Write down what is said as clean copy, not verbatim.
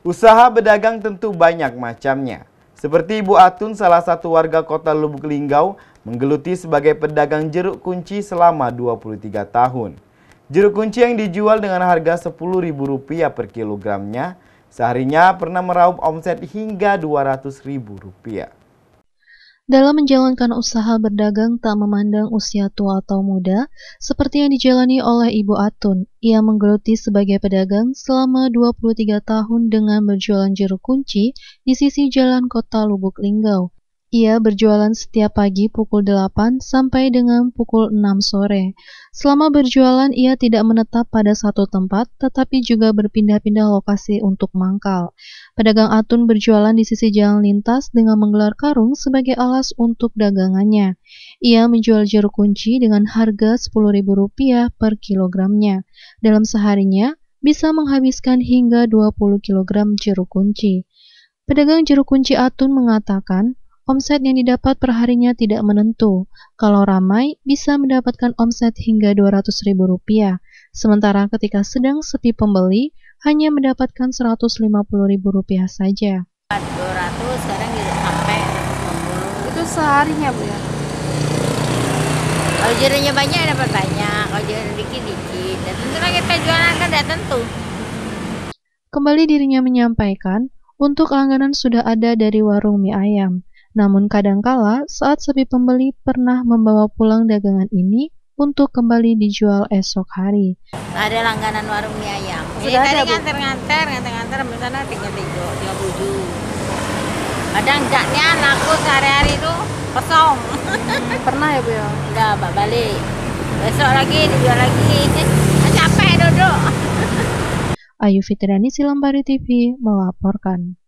Usaha berdagang tentu banyak macamnya. Seperti Ibu Atun, salah satu warga kota Lubuk Linggau, menggeluti sebagai pedagang jeruk kunci selama 23 tahun. Jeruk kunci yang dijual dengan harga Rp10.000 per kilogramnya, seharinya pernah meraup omset hingga Rp200.000. Dalam menjalankan usaha berdagang tak memandang usia tua atau muda, seperti yang dijalani oleh Ibu Atun. Ia menggeluti sebagai pedagang selama 23 tahun dengan berjualan jeruk kunci di sisi jalan kota Lubuk Linggau. Ia berjualan setiap pagi pukul 8 sampai dengan pukul 6 sore. Selama berjualan, ia tidak menetap pada satu tempat, tetapi juga berpindah-pindah lokasi untuk mangkal. Pedagang Atun berjualan di sisi jalan lintas dengan menggelar karung sebagai alas untuk dagangannya. Ia menjual jeruk kunci dengan harga Rp10.000 per kilogramnya. Dalam seharinya, bisa menghabiskan hingga 20 kilogram jeruk kunci. Pedagang jeruk kunci Atun mengatakan, omset yang didapat perharinya tidak menentu. Kalau ramai, bisa mendapatkan omset hingga Rp200.000. Sementara ketika sedang sepi pembeli, hanya mendapatkan Rp150.000 saja. 200 sekarang bisa sampai 50. Itu seharinya, Bu ya? Kalau jeruknya banyak dapat banyak, kalau jeruk dikit-dikit. Dan tentunya kita jualan kan tidak tentu. Kembali dirinya menyampaikan, untuk langganan sudah ada dari warung mie ayam. Namun kadangkala saat sepi pembeli pernah membawa pulang dagangan ini untuk kembali dijual esok hari. Ada langganan warung mie ayam. Sudah ada, Bu? nganter sampai sana 37. Kadang jaknya laku sehari-hari itu kosong. Pernah ya, Bu ya? Udah balik. Besok lagi dijual lagi. Capek duduk. Ayu Fitriani, Silambari TV melaporkan.